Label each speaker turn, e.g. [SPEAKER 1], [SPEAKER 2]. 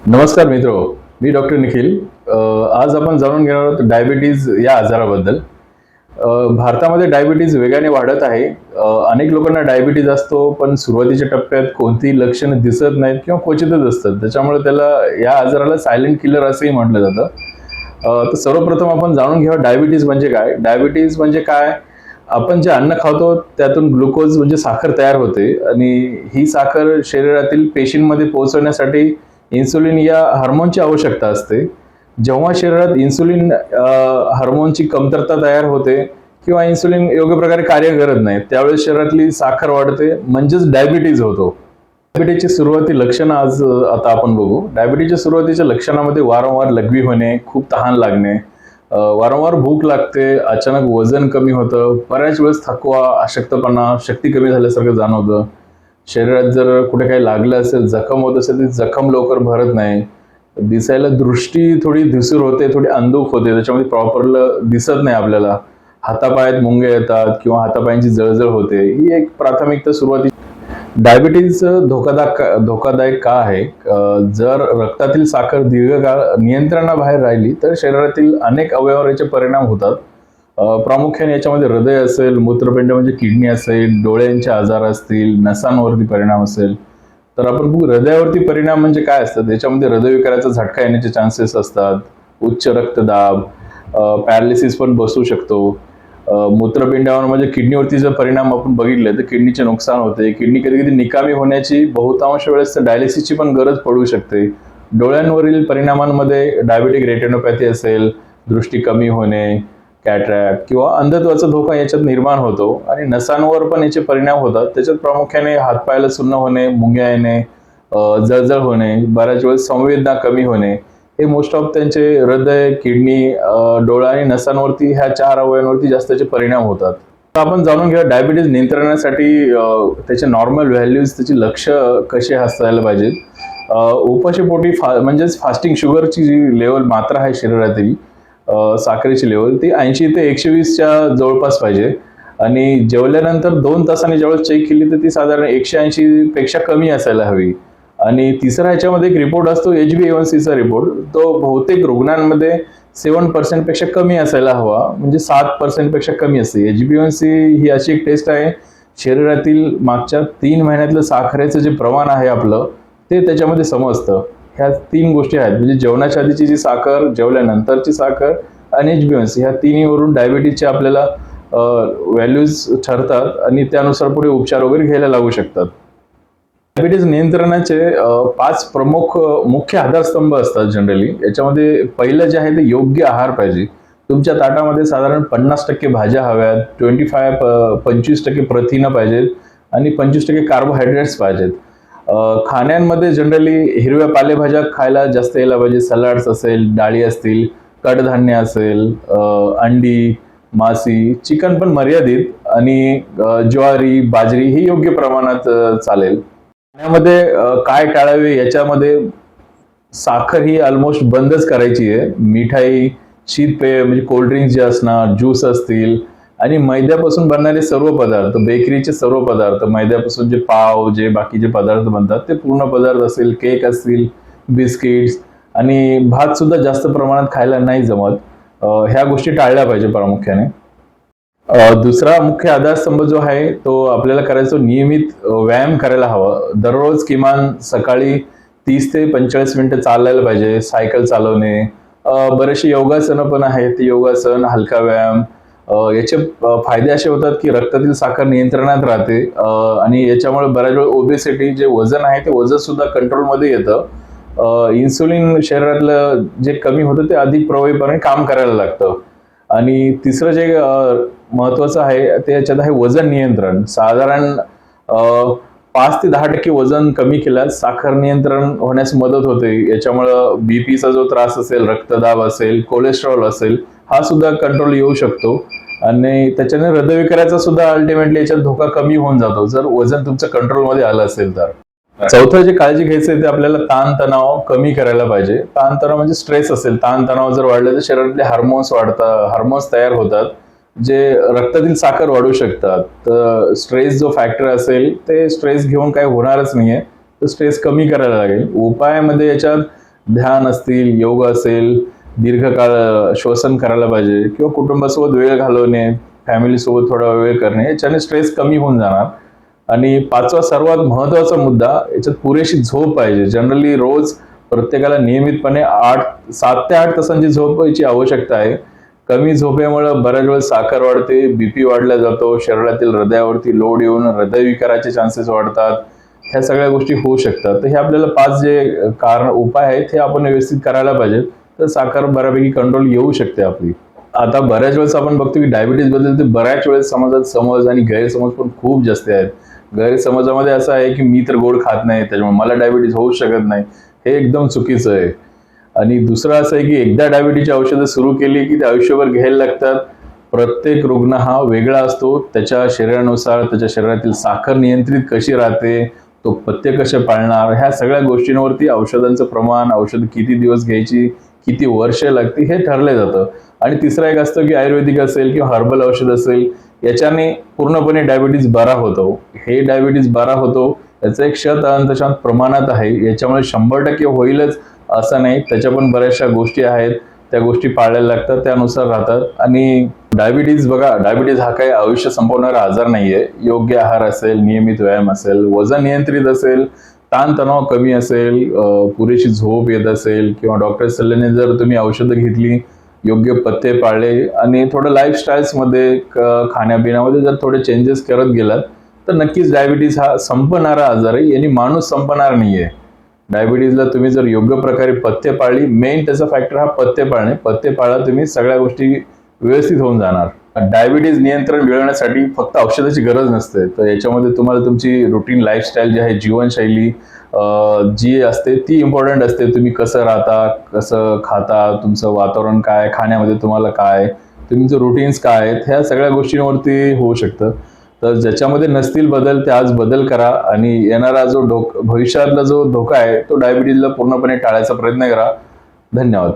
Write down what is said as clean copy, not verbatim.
[SPEAKER 1] नमस्कार मित्र, मी डॉक्टर निखिल. आज आपण जाणून घेणार आहोत डायबिटीज या आजाराबद्दल. भारतामध्ये डायबिटीज वेगाने वाढत आहे. अनेक लोकांना डायबिटीज असतो, पण सुरुवातीच्या टप्प्यात कोणतीही लक्षणं दिसत नाहीत किंवा क्वचितच असतात. त्याच्यामुळे त्याला या आजाराला सायलेंट किलर असंही म्हटलं जातं. तर सर्वप्रथम आपण जाणून घेऊया डायबिटीज म्हणजे काय. डायबिटीज म्हणजे काय? आपण जे अन्न खातो त्यातून ग्लुकोज म्हणजे साखर तयार होते आणि ही साखर शरीरातील पेशींमध्ये पोहोचवण्यासाठी इन्सुलिन या हार्मोनची आवश्यकता असते. जेव्हा शरीरात इन्सुलिन हार्मोनची कमतरता तयार होते किंवा इन्सुलिन योग्य प्रकारे कार्य करत नाही, त्यावेळेस शरीरातली साखर वाढते, म्हणजेच डायबिटीज होतो. डायबिटीजची सुरुवाती लक्षणं आज आता आपण बघू. डायबिटीजच्या सुरुवातीच्या लक्षणामध्ये वारंवार लघवी होणे, खूप तहान लागणे, वारंवार भूक लागते, अचानक वजन कमी होतं, बऱ्याच वेळेस थकवा, अशक्तपणा, शक्ती कमी झाल्यासारखं जाणवतं. शरीरात जर कुठे काही लागलं असेल, जखम होत असेल, ती जखम लवकर भरत नाही. दिसायला दृष्टी थोडी धुसूर होते, थोडी अंधुक होते, त्याच्यामध्ये प्रॉपरलं दिसत नाही आपल्याला. हातापायात मुंग्या येतात किंवा हातापायांची जळजळ होते. ही एक प्राथमिकता सुरुवाती. डायबिटीज धोकादायक का आहे? जर रक्तातील साखर दीर्घकाळ नियंत्रणाबाहेर राहिली तर शरीरातील अनेक अवयवावर याचे परिणाम होतात. प्रामुख्याने याच्यामध्ये हृदय असेल, मूत्रपिंड म्हणजे किडनी असेल, डोळ्यांचे आजार असतील, नसांवरती परिणाम असेल. तर आपण बघू हृदयावरती परिणाम म्हणजे काय असतात. त्याच्यामध्ये हृदयविकाराचा झटका येण्याचे चान्सेस असतात, उच्च रक्तदाब, पॅरालिसिस पण बसू शकतो. मूत्रपिंडावर म्हणजे किडनीवरती जर परिणाम आपण बघितले तर किडनीचे नुकसान होते. किडनी कधी कधी निकामी होण्याची बहुतांश वेळेस डायलिसिसची पण गरज पडू शकते. डोळ्यांवरील परिणामांमध्ये डायबेटिक रेटिनोपॅथी असेल, दृष्टी कमी होणे, कॅटरॅक्ट किंवा अंधत्वाचा धोका याच्यात निर्माण होतो. आणि नसांवर पण याचे परिणाम होतात. त्याच्यात प्रामुख्याने हातपायाला सुन्न होणे, मुंग्या येणे, जळजळ होणे, बऱ्याच वेळेस संवेदना कमी होणे, हे मोस्ट ऑफ त्यांचे हृदय, किडनी, डोळा आणि नसांवरती ह्या 4 अवयवांवरती जास्तचे परिणाम होतात. तर आपण जाणून घेऊया डायबिटीज नियंत्रणासाठी त्याचे नॉर्मल व्हॅल्यूज, त्याची लक्ष कशी असायला पाहिजेत. उपाशीपोटी म्हणजेच फास्टिंग शुगरची जी लेवल मात्रा आहे शरीरातील, साखरेची लेवल ती 80 ते 120च्या जवळपास पाहिजे. आणि जेवल्यानंतर 2 तासांनी ज्यावेळेस चेक केली तर ती साधारण 180 पेक्षा कमी असायला हवी. आणि तिसरा ह्याच्यामध्ये एक रिपोर्ट असतो HbA1cचा रिपोर्ट, तो बहुतेक रुग्णांमध्ये 7% पेक्षा कमी असायला हवा, म्हणजे 7% पेक्षा कमी असते. HbA1c ही अशी एक टेस्ट आहे, शरीरातील मागच्या 3 महिन्यातलं साखरेचं जे प्रमाण आहे आपलं, ते त्याच्यामध्ये समजतं. ह्या 3 गोष्टी आहेत, म्हणजे जेवणाच्या आधीची जी साखर, जेवल्यानंतरची साखर आणि HbA1c, ह्या तिन्हीवरून डायबिटीजचे आपल्याला व्हॅल्यूज ठरतात आणि त्यानुसार पुढे उपचार वगैरे घ्यायला लागू शकतात. डायबिटीज नियंत्रणाचे 5 प्रमुख मुख्य आधारस्तंभ असतात जनरली. याच्यामध्ये पहिलं जे आहे ते योग्य आहार पाहिजे. तुमच्या ताटामध्ये साधारण 50% भाज्या हव्यात, 25% प्रथिनं पाहिजेत आणि 25% कार्बोहायड्रेट्स पाहिजेत. खाण्यांमध्ये जनरली हिरव्या पालेभाज्या खायला जास्त यायला पाहिजे. सलाड्स असेल, डाळी असतील, कडधान्य असेल, अंडी, मासी, चिकन पण मर्यादित, आणि ज्वारी, बाजरी ही योग्य प्रमाणात चालेल. खाण्यामध्ये काय टाळावे, याच्यामध्ये साखर ही ऑलमोस्ट बंदच करायची आहे. मिठाई, शीतपेय म्हणजे कोल्ड्रिंक्स जे असणार, ज्यूस असतील, आणि मैद्यापासून बनणारे सर्व पदार्थ, बेकरीचे सर्व पदार्थ, मैद्यापासून जे पाव, जे बाकीचे पदार्थ बनतात ते पूर्ण पदार्थ असेल, केक असतील, बिस्किट्स, आणि भात सुद्धा जास्त प्रमाणात खायला नाही जमत. ह्या गोष्टी टाळल्या पाहिजे प्रामुख्याने. दुसरा मुख्य आधारस्तंभ जो आहे तो आपल्याला करायचो, नियमित व्यायाम करायला हवा. दररोज किमान सकाळी 30 ते 45 मिनिटं चालायला पाहिजे, सायकल चालवणे. बरेचसे योगासनं पण आहेत, योगासन, हलका व्यायाम. याचे फायदे असे होतात की रक्तातील साखर नियंत्रणात राहते, आणि याच्यामुळे बऱ्याच वेळ ओबेसिटी, जे वजन आहे ते वजन सुद्धा कंट्रोलमध्ये येतं. इन्सुलिन शरीरातलं जे कमी होतं ते अधिक प्रभावीपणे काम करायला लागतं. आणि तिसरं जे महत्वाचं आहे ते याच्यात आहे वजन नियंत्रण. साधारण 5 ते 10% वजन कमी केल्यास साखर नियंत्रण होण्यास मदत होते. याच्यामुळं बीपीचा जो त्रास असेल, रक्तदाब असेल, कोलेस्ट्रॉल असेल, हा सुद्धा कंट्रोल येऊ शकतो. आणि त्याच्याने हृदयविकाराचा सुद्धा अल्टिमेटली याच्यात धोका कमी होऊन जातो, जर वजन तुमचं कंट्रोलमध्ये आलं असेल तर. चौथं जे काळजी घ्यायचं ते आपल्याला ताणतणाव कमी करायला पाहिजे. ताणतणाव म्हणजे स्ट्रेस असेल, ताणतणाव जर वाढले तर शरीरातले हार्मोन्स तयार होतात, जे रक्तातील साखर वाढवू शकतात. तर स्ट्रेस जो फॅक्टर असेल ते स्ट्रेस घेऊन काही होणारच नाहीये, तर स्ट्रेस कमी करायला लागेल. उपायामध्ये याच्यात ध्यान असतील, योग असेल, दीर्घकाळ श्वसन करायला पाहिजे किंवा कुटुंबासोबत वेळ घालवणे, फॅमिलीसोबत थोडा वेळ करणे, याच्याने स्ट्रेस कमी होऊन जाणार. आणि पाचवा सर्वात महत्त्वाचा मुद्दा, याच्यात पुरेशी झोप पाहिजे. जनरली रोज प्रत्येकाला नियमितपणे 7 ते 8 तासांची झोपायची आवश्यकता आहे. कमी झोपेमुळे बऱ्याच वेळेस साखर वाढते, बीपी वाढला जातो, शरीरातील हृदयावरती लोड येऊन हृदयविकाराचे चान्सेस वाढतात. ह्या सगळ्या गोष्टी होऊ शकतात. तर हे आपल्याला 5 जे उपाय आहेत हे आपण व्यवस्थित करायला पाहिजेत. तर साखर बऱ्यापैकी कंट्रोल येऊ शकते आपली. आता बऱ्याच वेळेस आपण बघतो की डायबिटीज बद्दल ते बऱ्याच वेळेस समाजात समज आणि गैरसमज पण खूप जास्त आहेत. गैरसमजामध्ये असं आहे की मी तर गोड खात नाही, त्याच्यामुळे मला डायबिटीज होऊ शकत नाही. हे एकदम चुकीचं आहे. आणि दुसरं असं आहे की एकदा डायबिटीजची औषधं सुरू केली की ते आयुष्यभर घ्यायला लागतात. प्रत्येक रुग्ण हा वेगळा असतो. त्याच्या शरीरानुसार त्याच्या शरीरातील साखर नियंत्रित कशी राहते, तो पथ्य कसे पाळणार, ह्या सगळ्या गोष्टींवरती औषधांचं प्रमाण, औषध किती दिवस घ्यायची, किती वर्ष लागते हे ठरलं जातं. आणि तिसरं एक असतं की आयुर्वेदिक असेल किंवा हर्बल औषध असेल, याच्याने पूर्णपणे डायबिटीज बरा होतो. हे डायबिटीज बरा होतो याचं एक शत प्रमाणात आहे. याच्यामुळे 100% होईलच असं नाही, त्याच्या पण बऱ्याचशा गोष्टी आहेत, त्या गोष्टी पाळायला लागतात, त्यानुसार राहतात. आणि डायबिटीज बघा, डायबिटीज हा काही आयुष्य संपवणारा आजार नाहीये. योग्य आहार असेल, नियमित व्यायाम असेल, वजन नियंत्रित असेल, ताणतणाव कमी असेल, पुरेशी झोप येत असेल किंवा डॉक्टर सल्ल्याने जर तुम्ही औषधं घेतली, योग्य पथ्य पाळले आणि थोडं लाईफस्टाईल्समध्ये खाण्यापिण्यामध्ये जर थोडे चेंजेस करत गेलात, तर नक्कीच डायबिटीज हा संपणारा आजार आहे. यांनी माणूस संपणार नाहीये. डायबिटीजला तुम्ही जर योग्य प्रकारे पथ्य पाळली, मेन त्याचा फॅक्टर हा पथ्य पाळणे. पथ्य पाळला तुम्ही, सगळ्या गोष्टी व्यवस्थित होऊन जाणार. डायबिटीज नियंत्रण मिळवण्यासाठी फक्त औषधाची गरज नसते. तर याच्यामध्ये तुम्हाला तुमची रुटीन लाईफस्टाईल जी आहे, जीवनशैली जी असते ती इम्पॉर्टंट असते. तुम्ही कसं राहता, कसं खाता, तुमचं वातावरण काय, खाण्यामध्ये तुम्हाला काय, तुमचं रुटीन्स काय आहेत, ह्या सगळ्या गोष्टींवरती होऊ शकतं. तर ज्याच्यामध्ये नसतील बदल, ते आज बदल करा आणि येणारा जो भविष्यातला जो धोका आहे तो डायबिटीजला पूर्णपणे टाळायचा प्रयत्न करा. धन्यवाद.